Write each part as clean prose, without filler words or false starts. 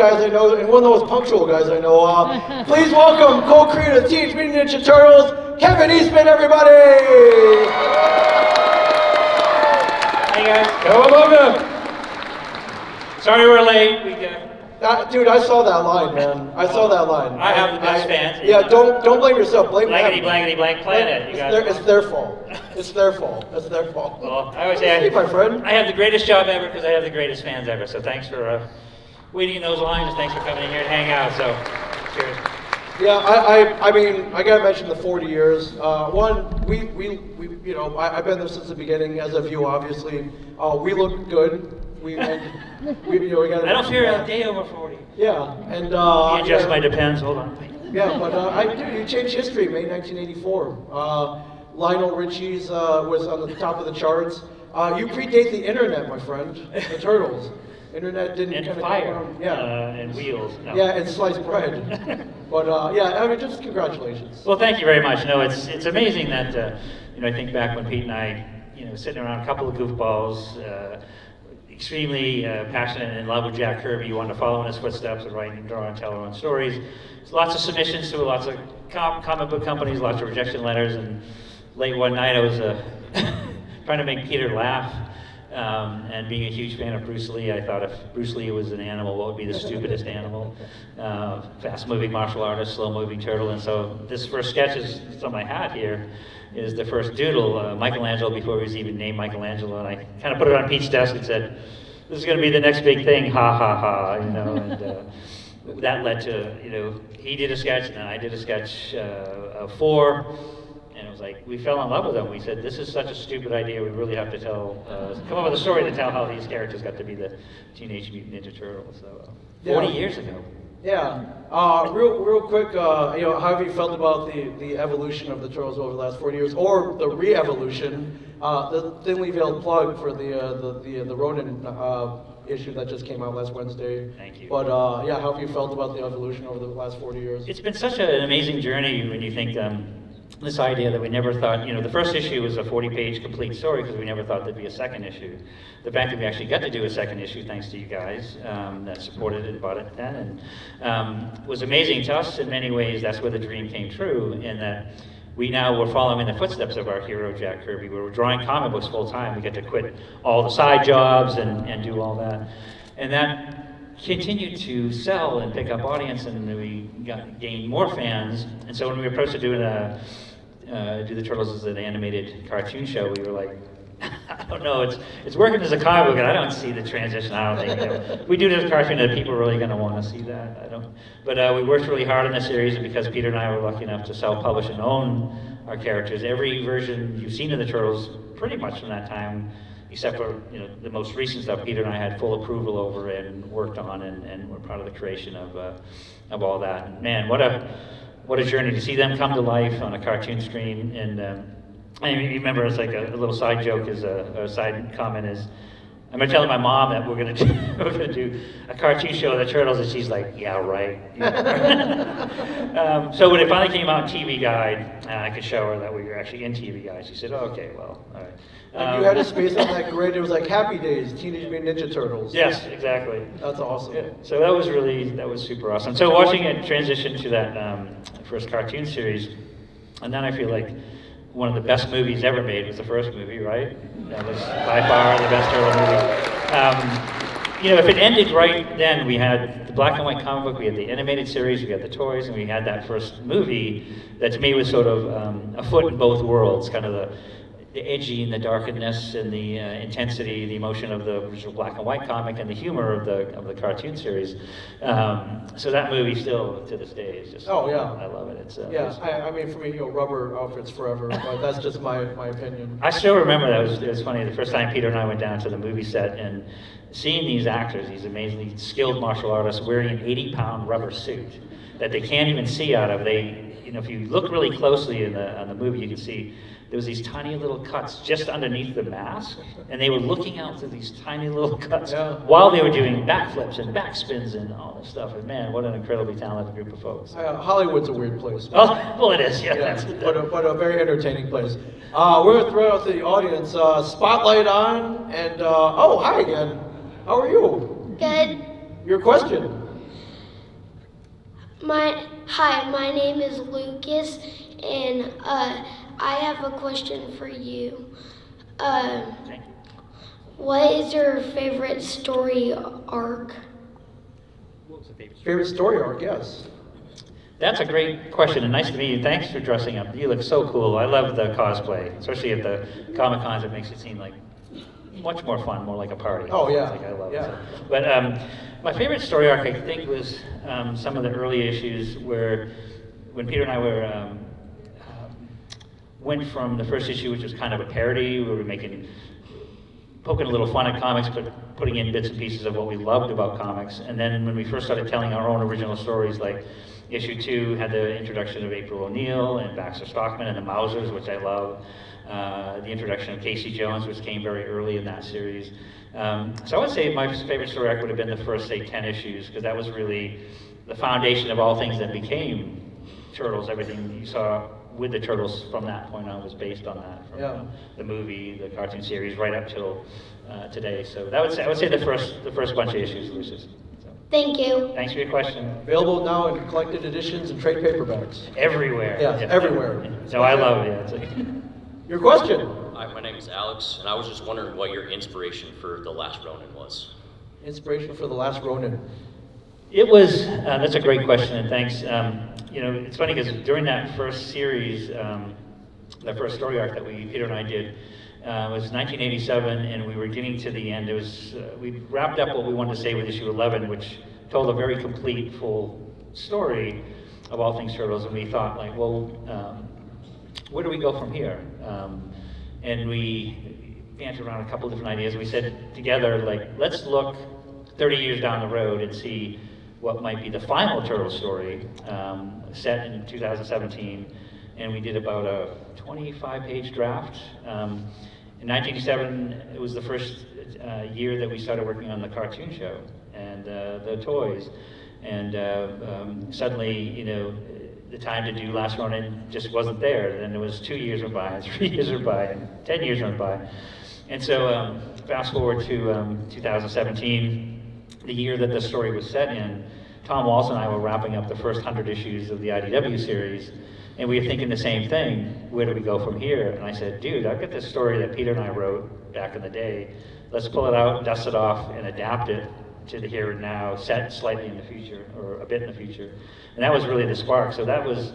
guys I know, and one of the most punctual guys I know. Please welcome co-creator of Teenage Mutant Ninja Turtles, Kevin Eastman, everybody! Hey guys, welcome. Sorry we're late. Dude, I saw that line, man. I saw that line. I have the best fans. Yeah, don't blame yourself. Blame blankety, them. blankety, blank Planet. It's their fault. It's their fault. It's their fault. Well, I always say, my friend. I have the greatest job ever because I have the greatest fans ever. So thanks for waiting in those lines. Thanks for coming in here and hanging out. So, cheers. Yeah, I mean, I gotta mention the 40 years. One, we you know, I've been there since the beginning, as have you, obviously. We look good. We got. I don't fear a day over 40. Yeah, and you adjust my depends. Hold on. Yeah, but you changed history, May 1984. Lionel Richie's was on the top of the charts. You predate the internet, my friend. The Turtles. Internet didn't and kind of fire. Come around. Yeah. And wheels. No. Yeah, and sliced bread. But yeah, I mean, just congratulations. Well, thank you very much. No, it's amazing that you know, I think back when Pete and I, you know, sitting around a couple of goofballs. Extremely passionate and in love with Jack Kirby. You wanted to follow in his footsteps and write and draw and tell our own stories. So lots of submissions to lots of comic book companies, lots of rejection letters, and late one night I was trying to make Peter laugh. And being a huge fan of Bruce Lee, I thought if Bruce Lee was an animal, what would be the stupidest animal? Fast-moving martial artist, slow-moving turtle. And so this first sketch is on my hat here. Is the first doodle, Michelangelo, before he was even named Michelangelo, and I kind of put it on Pete's desk and said, this is going to be the next big thing, ha ha ha, you know, and that led to, you know, he did a sketch, and then I did a sketch of 4, and it was like, we fell in love with them. We said, this is such a stupid idea, we really have to come up with a story to tell how these characters got to be the Teenage Mutant Ninja Turtles, so 40 years ago. Yeah. Real quick, you know, how have you felt about the evolution of the Turtles over the last 40 years, or the re-evolution? The thinly veiled plug for the Ronin issue that just came out last Wednesday. Thank you. But yeah, how have you felt about the evolution over the last 40 years? It's been such an amazing journey when you think this idea that we never thought, you know, the first issue was a 40-page complete story because we never thought there'd be a second issue. The fact that we actually got to do a second issue, thanks to you guys that supported it and bought it then, and was amazing to us in many ways. That's where the dream came true, in that we now were following the footsteps of our hero, Jack Kirby. We were drawing comic books full time. We get to quit all the side jobs and do all that. And that continued to sell and pick up audience, and we gained more fans. And so when we were approached to do the Turtles as an animated cartoon show, we were like, I don't know, it's working as a comic book, and I don't see the transition. I don't think, you know, we do this cartoon, that people are really going to want to see that. I don't. But we worked really hard on the series, and because Peter and I were lucky enough to self-publish and own our characters, every version you've seen of the Turtles, pretty much from that time, except for, you know, the most recent stuff, Peter and I had full approval over and worked on, and we're proud of the creation of all that. And man, what a journey to see them come to life on a cartoon screen. And I remember, it's like a little side joke, a side comment is, I'm gonna tell my mom that we're gonna do a cartoon show of the Turtles, and she's like, yeah, right. So when it finally came out in TV Guide, I could show her that we were actually in TV Guide. She said, oh, okay, well, all right. And you had a space on that grid. It was like Happy Days, Teenage Mutant Ninja Turtles. Yes, exactly. That's awesome. Yeah. So that was super awesome. So watching it transition to that first cartoon series, and then I feel like one of the best movies ever made was the first movie, right? That was by far the best Turtle movie. You know, if it ended right then, we had the black and white comic book, we had the animated series, we had the toys, and we had that first movie that to me was sort of a foot in both worlds, kind of the edgy and the darkness and the intensity, the emotion of the original black and white comic, and the humor of the cartoon series. So that movie still, to this day, is just, oh yeah, I love it. It's yeah, I mean, for me, you know, rubber outfits forever, but that's just my opinion. I still remember that. It was funny, the first time Peter and I went down to the movie set and seeing these actors, these amazingly skilled martial artists wearing an 80-pound rubber suit that they can't even see out of. They, you know, if you look really closely on the movie, you can see there was these tiny little cuts just underneath the mask, and they were looking out through these tiny little cuts while they were doing backflips and backspins and all this stuff. And man, what an incredibly talented group of folks. Hollywood's a weird place. Oh, well, it is, yeah. But a very entertaining place. We're going to throw out to the audience, spotlight on, and oh, hi again. How are you? Good. Your question? Hi, my name is Lucas, and I have a question for you. What is your favorite story arc? Favorite story arc? Yes. That's a great question, and nice to meet you. Thanks for dressing up. You look so cool. I love the cosplay, especially at the Comic-Cons. It makes it seem like much more fun, more like a party. Oh, yeah. It's like I love Yeah. it. But my favorite story arc, I think, was some of the early issues where, when Peter and I went from the first issue, which was kind of a parody, where we were poking a little fun at comics, but putting in bits and pieces of what we loved about comics. And then when we first started telling our own original stories, like issue 2 had the introduction of April O'Neil and Baxter Stockman and the Mausers, which I love. The introduction of Casey Jones, which came very early in that series. So I would say my favorite story arc would have been the first, say, 10 issues, because that was really the foundation of all things that became Turtles. Everything you saw with the Turtles from that point on was based on that, from the movie, the cartoon series, right up till today. So I would say the first bunch of issues, Lucius. So, Thank you. thanks for your question. Available now in collected editions and trade paperbacks. Everywhere. Yeah, everywhere. No, I love it. Yeah, Your question. Hi, my name is Alex, and I was just wondering what your inspiration for The Last Ronin was. Inspiration for The Last Ronin. It was, that's a great question, and thanks. It's funny because during that first series, that first story arc that Peter and I did, was 1987, and we were getting to the end. It was, we wrapped up what we wanted to say with issue 11, which told a very complete, full story of all things Turtles, and we thought, like, well, where do we go from here? And we bantered around a couple different ideas. We said together, like, let's look 30 years down the road and see what might be the final Turtle story, set in 2017. And we did about a 25-page draft. In 1987, it was the first year that we started working on the cartoon show and the toys. And suddenly, the time to do Last Ronin just wasn't there. Then it was 2 years went by, and 3 years went by, and 10 years went by. And so fast forward to 2017, the year that the story was set in, Tom Walsh and I were wrapping up the first 100 issues of the IDW series, and we were thinking the same thing, where do we go from here? And I said, dude, I've got this story that Peter and I wrote back in the day. Let's pull it out, dust it off, and adapt it to the here and now, set slightly in the future, or a bit in the future. And that was really the spark. So that was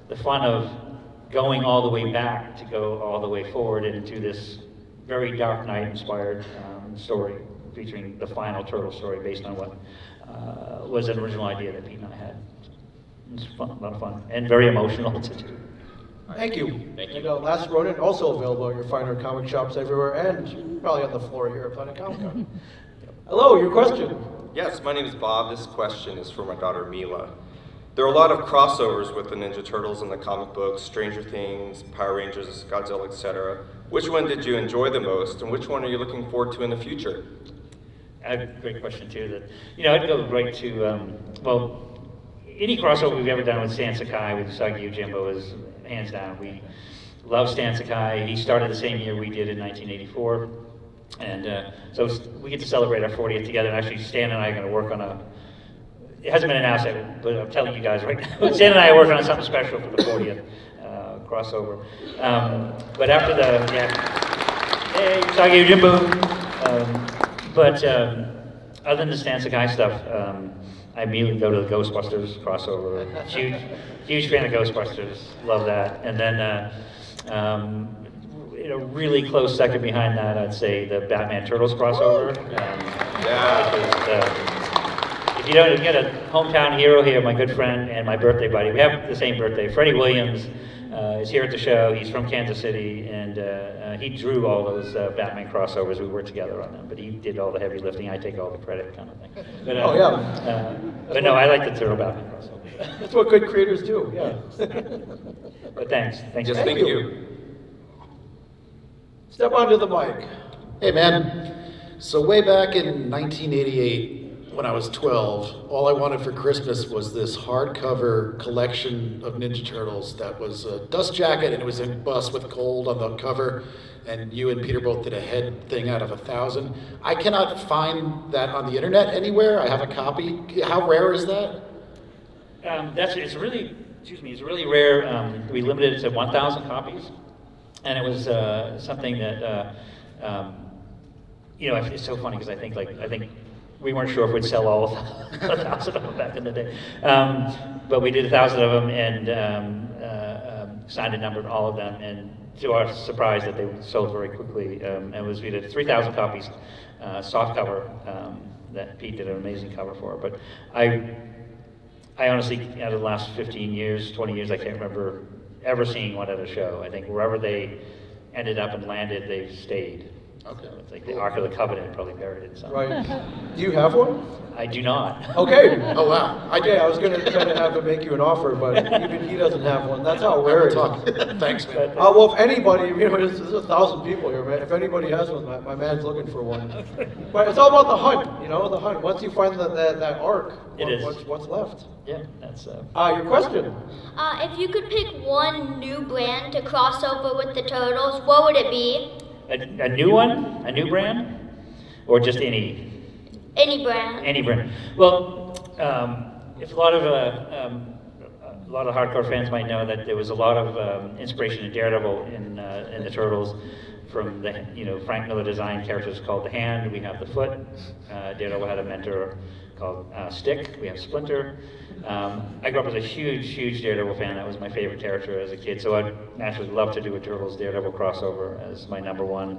the fun of going all the way back to go all the way forward into this very Dark Knight-inspired story, featuring the final Turtle story based on what was an original idea that Pete and I had. It was fun, a lot of fun, and very emotional to do. Thank you. Thank you. And Last Ronin, also available at your finer comic shops everywhere, and probably on the floor here at Planet Comicon. Hello, your question. Yes, my name is Bob. This question is for my daughter Mila. There are a lot of crossovers with the Ninja Turtles in the comic books, Stranger Things, Power Rangers, Godzilla, etc. Which one did you enjoy the most, and which one are you looking forward to in the future? I have a great question too. I'd go right to any crossover we've ever done with Stan Sakai, with Usagi Yojimbo, is hands down. We love Stan Sakai. He started the same year we did in 1984, and so we get to celebrate our 40th together. And actually, Stan and I are going to work on it hasn't been announced yet, but I'm telling you guys right now, Stan and I are working on something special for the 40th crossover. But after hey, Usagi Yojimbo. But other than the Stan Sakai stuff, I immediately go to the Ghostbusters crossover. Huge fan of Ghostbusters, love that. And then, really close second behind that, I'd say the Batman Turtles crossover. If you don't get a hometown hero here, my good friend and my birthday buddy, we have the same birthday, Freddy Williams, is here at the show. He's from Kansas City, and he drew all those Batman crossovers. We worked together on them, but he did all the heavy lifting. I take all the credit, kind of thing. But, but no, I like the Turtle Batman crossover. That's what good creators do, yeah. But thanks. Yes, thank you. Step onto the mic. Hey man, so way back in 1988, when I was 12, all I wanted for Christmas was this hardcover collection of Ninja Turtles that was a dust jacket, and it was embossed with gold on the cover, and you and Peter both did a head thing out of 1,000. I cannot find that on the internet anywhere. I have a copy. How rare is that? It's really, it's really rare. We limited it to 1,000 copies, and it was something that, it's so funny because I think we weren't sure if we'd sell all of 1,000 of them back in the day, but we did 1,000 of them and signed and numbered all of them, and to our surprise that they sold very quickly. And we did 3,000 copies, soft cover, that Pete did an amazing cover for. But I honestly, out of the last 15 years, 20 years, I can't remember ever seeing one at a show. I think wherever they ended up and landed, they've stayed. Okay. So it's like the Ark of the Covenant probably buried it somewhere. Right. Do you have one? I do not. Okay. Oh, wow. Okay, I was going to try to have him make you an offer, but even he doesn't have one. That's how rare it is. Thanks, man. But, If anybody, there's 1,000 people here, man. If anybody has one, my man's looking for one. But it's all about the hunt, the hunt. Once you find that arc, It is. what's left? yeah, that's Your question. If you could pick one new brand to cross over with the Turtles, what would it be? a new one, a new brand, or just any Any brand. brand. Well, if a lot of hardcore fans might know that there was a lot of inspiration in Daredevil in the Turtles, from the Frank Miller designed characters called the Hand. We have the Foot. Daredevil had a mentor called Stick. We have Splinter. I grew up as a huge Daredevil fan. That was my favorite character as a kid. So I'd naturally love to do a Turtles Daredevil crossover as my #1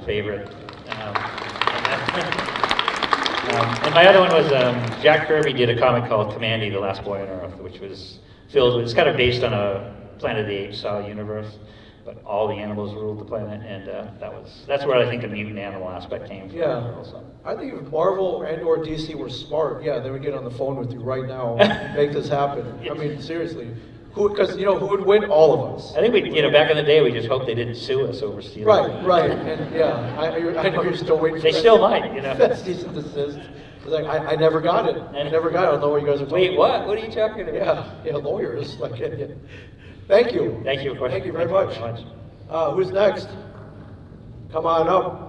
favorite. And my other one was Jack Kirby did a comic called Commandy, The Last Boy on Earth, which was filled with, it's kind of based on a Planet of the Apes style universe, but all the animals ruled the planet, and that's where I think the mutant animal aspect came from. Yeah. Also. I think if Marvel and or DC were smart, they would get on the phone with you right now and make this happen. I mean, seriously. Because, who would win? All of us. I think back in the day, we just hoped they didn't sue us over stealing. Right. And I know you're still waiting for They that. still might, That's cease and desist. It's like, I never got it. I never got it. I don't know what you guys are talking Wait, what? What are you talking about? Yeah, lawyers. Thank you. Thank you, of course. Thank you very much. Who's next? Come on up.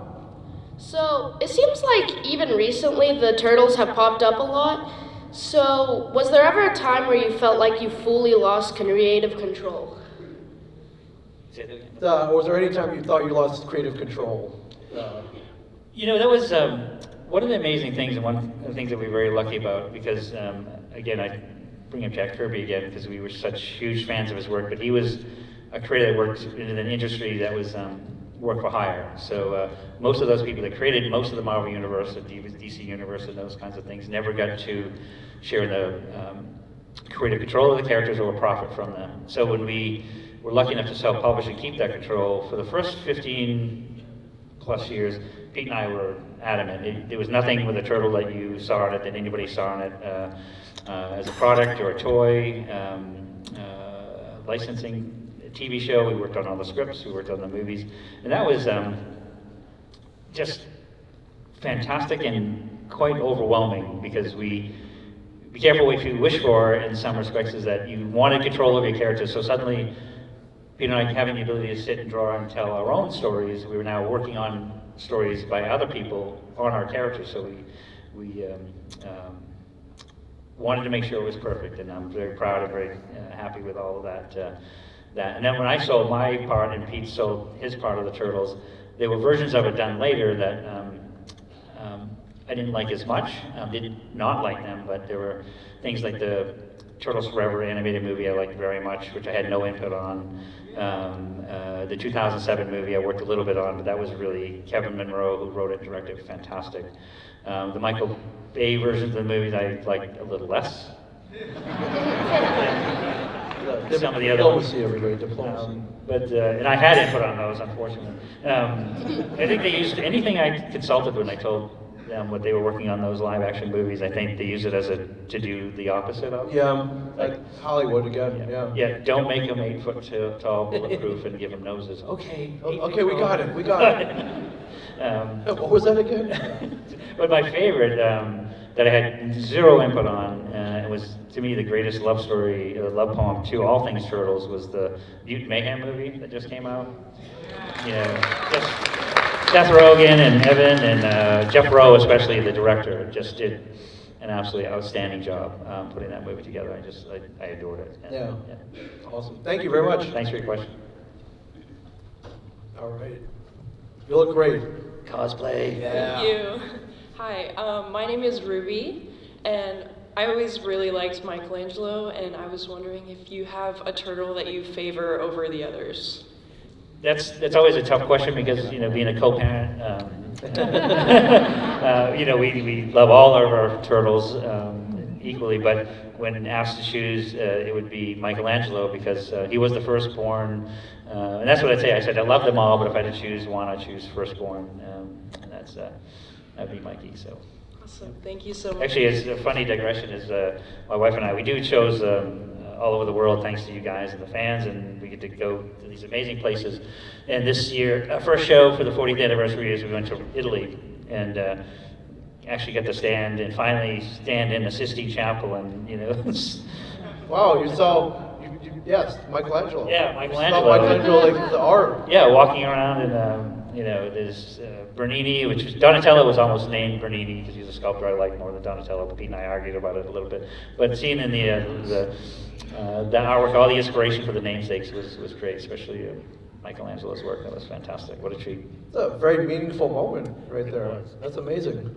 So, it seems like even recently the Turtles have popped up a lot. So, was there ever a time where you felt like you fully lost creative control? Say that again. Was there any time you thought you lost creative control? That was one of the amazing things, and one of the things that we were very lucky about, because, again, I bring up Jack Kirby again, because we were such huge fans of his work, but he was a creator that worked in an industry that was work for hire. So most of those people that created most of the Marvel Universe, the DC Universe, and those kinds of things never got to share in the creative control of the characters or profit from them. So when we were lucky enough to self-publish and keep that control, for the first 15 plus years, Pete and I were adamant. There was nothing with a turtle that you saw on it that anybody saw on it as a product or a toy, licensing, a TV show. We worked on all the scripts, we worked on the movies, and that was just fantastic and quite overwhelming, because be careful what you wish for in some respects, is that you wanted control of your characters. So suddenly, Pete and I having the ability to sit and draw and tell our own stories, we were now working on stories by other people on our characters. So we wanted to make sure it was perfect, and I'm very proud and very happy with all of that. And then when I sold my part and Pete sold his part of the Turtles, there were versions of it done later that I didn't like as much, did not like them, but there were things like the Turtles Forever animated movie I liked very much, which I had no input on. The 2007 movie I worked a little bit on, but that was really Kevin Monroe who wrote it and directed, fantastic. The Michael Bay versions of the movies I liked a little less. Some of the other ones. Diplomacy, everybody, diplomacy. And I had input on those, unfortunately. I think they used anything I consulted when I told them what they were working on those live action movies. I think they use it as to do the opposite of. Yeah, like Hollywood again, yeah. Yeah, don't make them 8 foot tall, bulletproof, and give them noses. Okay. Okay, we got it. What was that again? But my favorite that I had zero input on, it was to me the greatest love story, love poem to all things Turtles, was the Mutant Mayhem movie that just came out. Just Seth Rogen and Evan and Jeff Rowe, especially the director, just did an absolutely outstanding job putting that movie together. I adored it. And, Yeah. Awesome. Thank you very much. Thanks for your question. All right. You look great. Cosplay. Yeah. Thank you. Hi, my name is Ruby, and I always really liked Michelangelo, and I was wondering if you have a turtle that you favor over the others. That's always a tough question because, you know, being a co-parent, you know, we love all of our turtles equally, but when asked to choose, it would be Michelangelo because he was the firstborn, and that's what I'd say. I said I love them all, but if I had to choose one, I'd choose firstborn, and that'd be Mikey. So. Awesome, thank you so much. Actually, it's a funny digression. Is my wife and I, we do shows all over the world thanks to you guys and the fans, and we get to go to these amazing places. And this year, our first show for the 40th anniversary is we went to Italy and actually got to finally stand in the Sistine Chapel, and you know. Wow, you saw, yes, Michelangelo. Yeah, Michelangelo. You saw Michelangelo, like the art. Yeah, walking around and you know, there's Bernini, which is, Donatello was almost named Bernini because he's a sculptor I like more than Donatello. Pete and I argued about it a little bit. But seeing in the artwork, all the inspiration for the namesakes was great, especially Michelangelo's work. That was fantastic. What a treat. It's a very meaningful moment right there. That's amazing.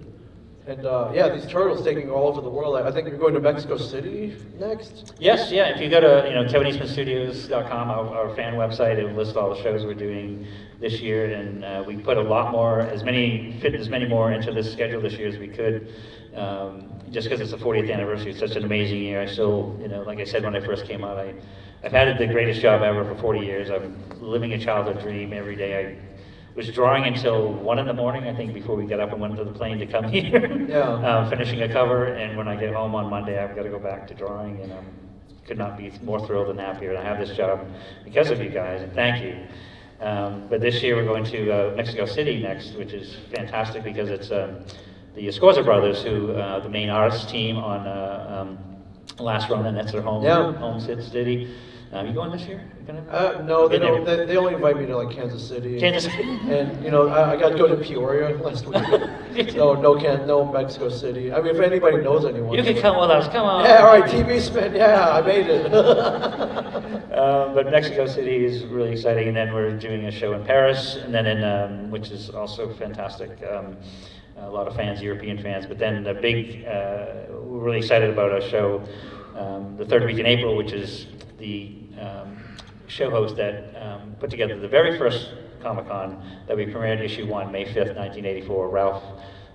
And yeah, these turtles taking all over the world. I think you're going to Mexico City next. Yes, yeah. If you go to KevinEastmanStudios.com, our fan website, it will list all the shows we're doing this year, and we put a lot more, fit as many more into this schedule this year as we could. Just because it's the 40th anniversary, it's such an amazing year. I still, you know, like I said when I first came out, I've had the greatest job ever for 40 years. I'm living a childhood dream every day. I was drawing until 1 in the morning, I think, before we got up and went to the plane to come here. Yeah. Finishing a cover, and when I get home on Monday, I've got to go back to drawing, and could not be more thrilled and happier. And I have this job because of you guys, and thank you. But this year we're going to Mexico City next, which is fantastic because it's the Escorza brothers, who the main artists team on Last Ronin. That's their home city. You going this year? No, they don't. They only invite me to like Kansas City. Kansas City. And you know, I got to go to Peoria last week. So no Mexico City. I mean, if anybody knows anyone, You can come with us. Come on. Yeah, all right, TV Smith. Yeah, I made it. But Mexico City is really exciting, and then we're doing a show in Paris, and then in which is also fantastic. A lot of fans, European fans, but then the big. We're really excited about a show the third week in April, which is the show host that put together the very first Comic-Con that we premiered issue 1, May 5th, 1984. Ralph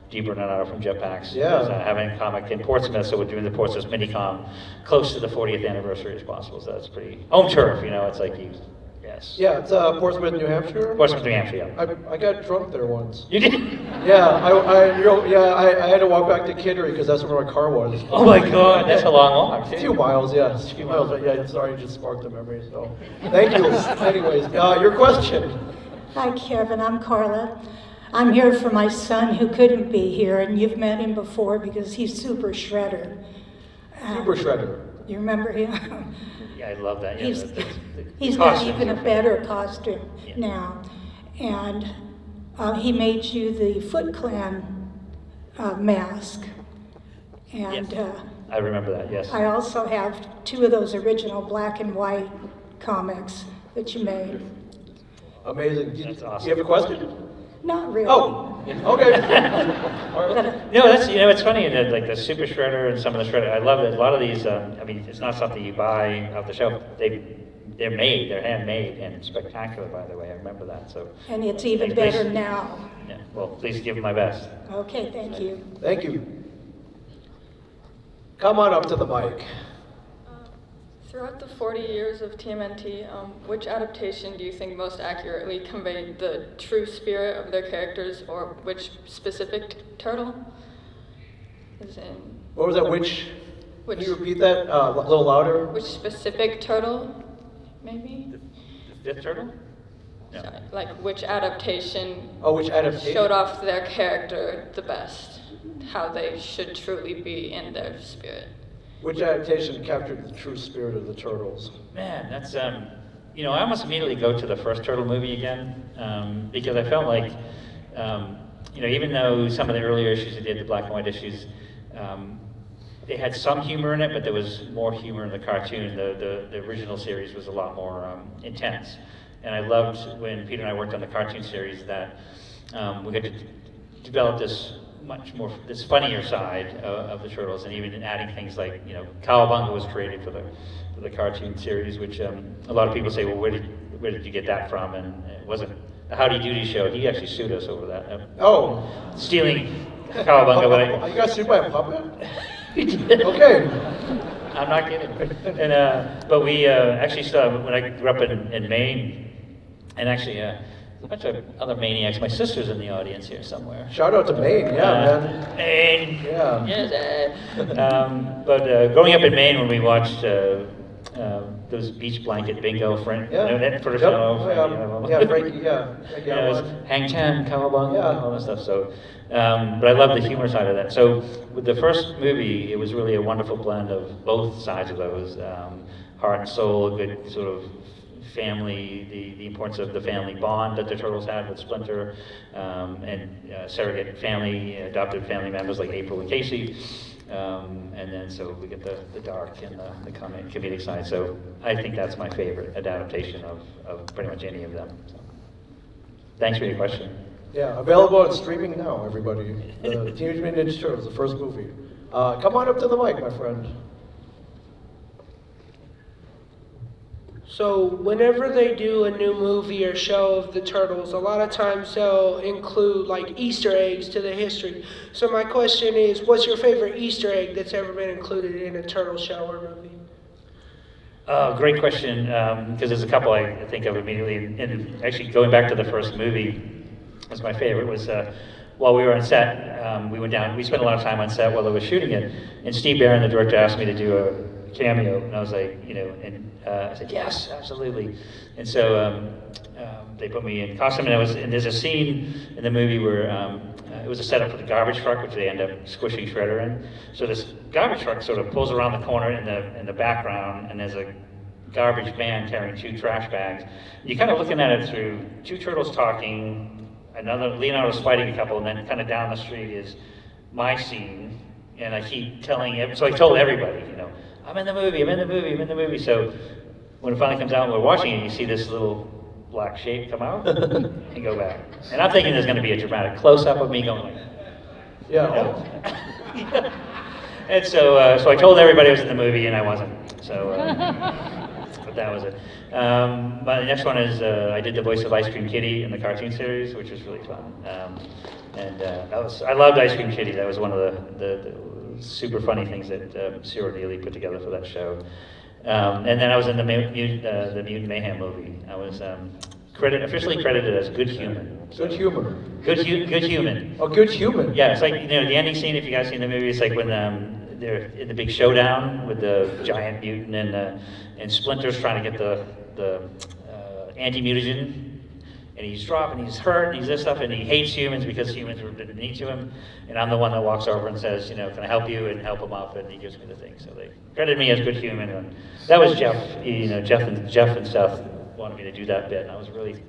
DiBernardo from Jetpacks is having a comic in Portsmouth, so we're doing the Portsmouth Minicom close to the 40th anniversary as possible. So that's pretty home turf, you know. It's like you, yes. Yeah, it's Portsmouth, New Hampshire. Portsmouth, New Hampshire. Yeah. I got drunk there once. You did? Yeah, I had to walk back to Kittery because that's where my car was. Oh my God, that's a long walk. A few miles, yeah. A few miles, but yeah, sorry, just sparked the memory, so. Thank you. Anyways, your question. Hi, Kevin, I'm Carla. I'm here for my son who couldn't be here, and you've met him before because he's Super Shredder. Super Shredder. You remember him? Yeah, I love that. Yeah, he's got even a better costume now. And he made you the Foot Clan mask. And yes. I remember that, yes. I also have 2 of those original black and white comics that you made. Amazing. That's awesome. Do you have a question? Not really. Oh, okay. No, that's, you know, it's funny that like the Super Shredder and some of the Shredder, I love that a lot of these, I mean, it's not something you buy off the shelf. They're made, they're handmade and spectacular, by the way. I remember that. So. And it's even better now. Yeah. Well, please give them my best. Okay, thank you. Thank you. Come on up to the mic. Throughout the 40 years of TMNT, which adaptation do you think most accurately conveyed the true spirit of their characters, or which specific turtle? What was that? Which? Can you repeat that a little louder? Which specific turtle, maybe? The 5th turtle? No. Sorry, like which adaptation? Oh, which adaptation? Showed off their character the best, how they should truly be in their spirit. Which adaptation captured the true spirit of the Turtles? Man, that's, you know, I almost immediately go to the first Turtle movie again, because I felt like, you know, even though some of the earlier issues they did, the black and white issues, they had some humor in it, but there was more humor in the cartoon. The original series was a lot more intense. And I loved when Peter and I worked on the cartoon series that we got to develop this this funnier side of the Turtles, and even adding things like, Cowabunga was created for the cartoon series, which a lot of people say, well, where did you get that from? And it wasn't the Howdy Doody show. He actually sued us over that. Stealing Cowabunga. But You got sued by a puppet? we did. Okay. I'm not kidding. And but we actually saw, when I grew up in Maine, and actually a bunch of other maniacs. My sister's in the audience here somewhere. Shout out to Maine, man. Maine. Yeah. Yes. But growing up in Maine, when we watched those beach blanket bingo, Frank, Yeah. for the Yep. show. Yeah, Frankie, yeah. Frankie, It was Hang Ten, Cowabunga, Yeah. all that stuff. So, but I love the humor side of that. So with the first movie, it was really a wonderful blend of both sides of those, heart and soul, a good sort of family, the importance of the family bond that the Turtles had with Splinter, and surrogate family, adopted family members like April and Casey. And then so we get the dark and the comedic side. So I think that's my favorite adaptation of pretty much any of them. So, thanks for your question. Yeah, available on streaming now, everybody. Teenage Mutant Ninja Turtles, the first movie. Come on up to the mic, my friend. So whenever they do a new movie or show of the Turtles, a lot of times they'll include like Easter eggs to the history. So my question is, what's your favorite Easter egg that's ever been included in a Turtle show or movie? Great question, because there's a couple I think of immediately. And actually going back to the first movie, was my favorite, was while we were on set, we spent a lot of time on set while I was shooting it, and Steve Barron, the director, asked me to do a cameo, and I was like, I said, yes, absolutely. And so they put me in costume, and there's a scene in the movie where it was a setup for the garbage truck, which they end up squishing Shredder in. So this garbage truck sort of pulls around the corner in the background, and there's a garbage van carrying 2 trash bags. You're kind of looking at it through 2 turtles talking, another Leonardo's fighting a couple, and then kind of down the street is my scene, and I keep so I told everybody, I'm in the movie. So when it finally comes out and we're watching it, you see this little black shape come out and go back. And I'm thinking there's going to be a dramatic close-up of me going like that. Yeah. And so I told everybody I was in the movie, and I wasn't. So, but that was it. But the next one is I did the voice of Ice Cream Kitty in the cartoon series, which was really fun. I loved Ice Cream Kitty. That was one of the super funny things that Cyril Neely put together for that show. And then I was in the Mutant Mayhem movie. I was officially credited as Good Human. Good humor. Good Human. Oh, Good Human. Yeah, it's like, the ending scene, if you guys seen the movie, it's like when they're in the big showdown with the giant mutant, and Splinter's trying to get the anti-mutagen, and he's dropped, and he's hurt, and he's this stuff, and he hates humans because humans were beneath to him, and I'm the one that walks over and says, can I help you, and help him up, and he gives me the thing. So they credited me as Good Human, and that was Jeff. Jeff and Seth wanted me to do that bit, and I was really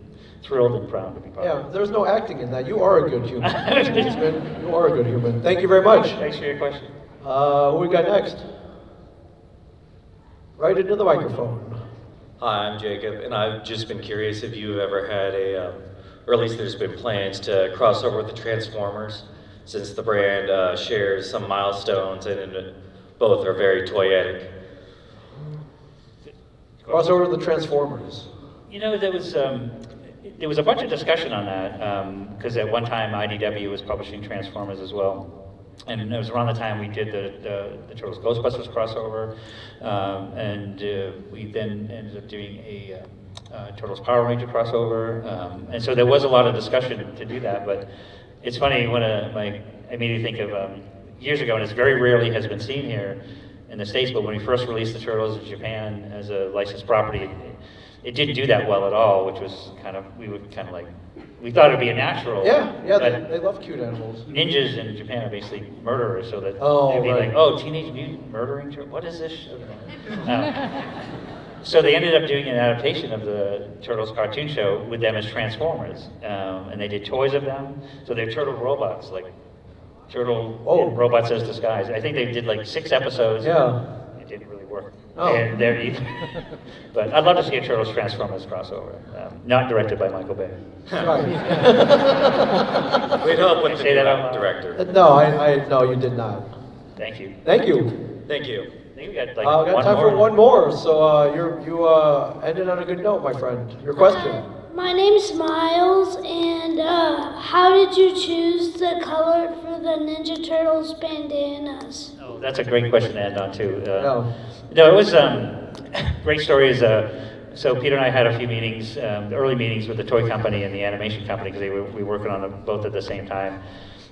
thrilled and proud to be part of it. Yeah, there's no acting in that. You are a good human. You are a good human. Thank you very much. Thanks for your question. Who we got next? Right into the microphone. Hi, I'm Jacob, and I've just been curious if you've ever had or at least there's been plans to cross over with the Transformers, since the brand shares some milestones and both are very toyetic. Cross over to the Transformers. There was a bunch of discussion on that, because at one time IDW was publishing Transformers as well. And it was around the time we did the Turtles Ghostbusters crossover, and we then ended up doing a Turtles Power Ranger crossover, and so there was a lot of discussion to do that. But it's funny, I immediately think of years ago, and it's very rarely has been seen here in the States, but when we first released the Turtles in Japan as a licensed property, it didn't do that well at all, which was we thought it'd be a natural. Yeah, they love cute animals. Ninjas in Japan are basically murderers, so that they'd be right. like, Teenage Mutant Murdering Turtles, what is this show? So they ended up doing an adaptation of the Turtles cartoon show with them as Transformers, and they did toys of them, so they're turtle robots, like turtle Oh. and robots as disguise. I think they did like 6 episodes. Yeah. It didn't really work. Oh. And they're even. But I'd love to see a Turtles Transformers crossover. Not directed by Michael Bay. Right. We'd hope with the Say that out new loud. director. No, you did not. Thank you. Thank you. Thank you. I think we got like We got one time more. for one more. So you ended on a good note, my friend. Your question. My name's Miles, and how did you choose the color for the Ninja Turtles bandanas? Oh, that's a great question to end on too. No. No, it was great story. Is so Peter and I had a few meetings, early meetings with the toy company and the animation company because we were working on them both at the same time.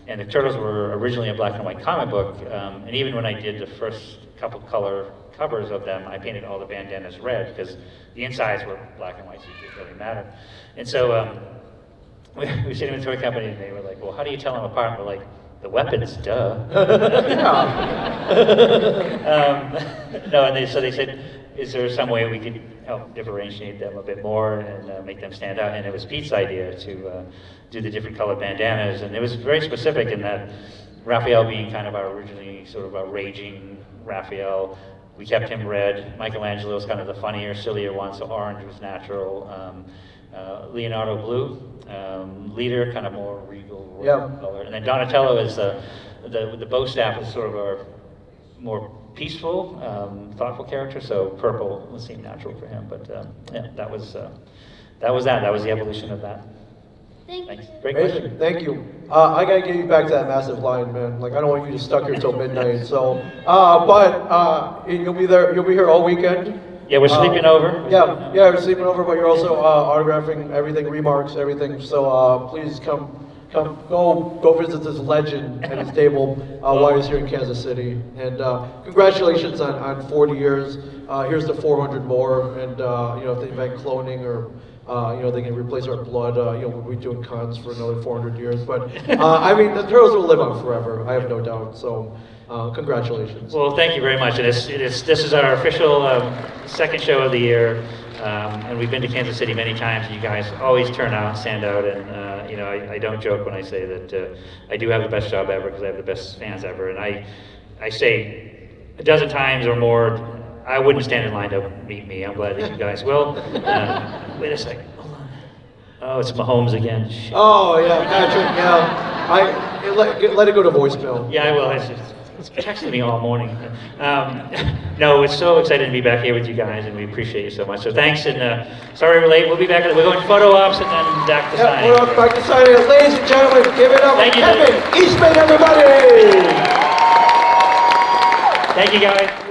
And the Turtles were originally a black and white comic book, and even when I did the first couple color covers of them, I painted all the bandanas red because the insides were black and white, so it didn't really matter. And so we were sitting with the toy company, and they were like, "Well, how do you tell them apart?" And we're like, "The weapons, duh." No, and so they said, "Is there some way we could help differentiate them a bit more and make them stand out?" And it was Pete's idea to do the different colored bandanas, and it was very specific in that Raphael being kind of our originally sort of a raging Raphael, we kept him red. Michelangelo was kind of the funnier, sillier one, so orange was natural. Leonardo blue, leader, kind of more regal color, and then Donatello is the bow staff is sort of a more peaceful, thoughtful character. So purple would seem natural for him. But yeah, that was the evolution of that. Thanks. Great question. Thank you. I gotta get you back to that massive line, man. Like I don't want you to stuck here till midnight. So, but you'll be there. You'll be here all weekend. Yeah, we're sleeping over. Yeah, we're sleeping over. But you're also autographing everything, remarks, everything. So please go visit this legend at his table while he's here in Kansas City. And congratulations on 40 years. Here's the 400 more. And if they invent cloning or they can replace our blood. We'll be doing cons for another 400 years. But I mean, the Turtles will live on forever. I have no doubt. So congratulations. Well, thank you very much. And this is our official second show of the year. And we've been to Kansas City many times. You guys always turn out and stand out. And I don't joke when I say that I do have the best job ever because I have the best fans ever. And I say a dozen times or more, I wouldn't stand in line to meet me. I'm glad that you guys will. Wait a second. Hold on. Oh, it's Mahomes again. Shit. Oh yeah, Patrick. Yeah, let it go to voicemail. Yeah, I will. It's texting me all morning. No, it's so excited to be back here with you guys, and we appreciate you so much. So thanks, and sorry we're late. We'll be back. We're going to photo ops and then back to signing. We're back to signing. Ladies and gentlemen, give it up for Kevin Eastman, everybody. Thank you, guys.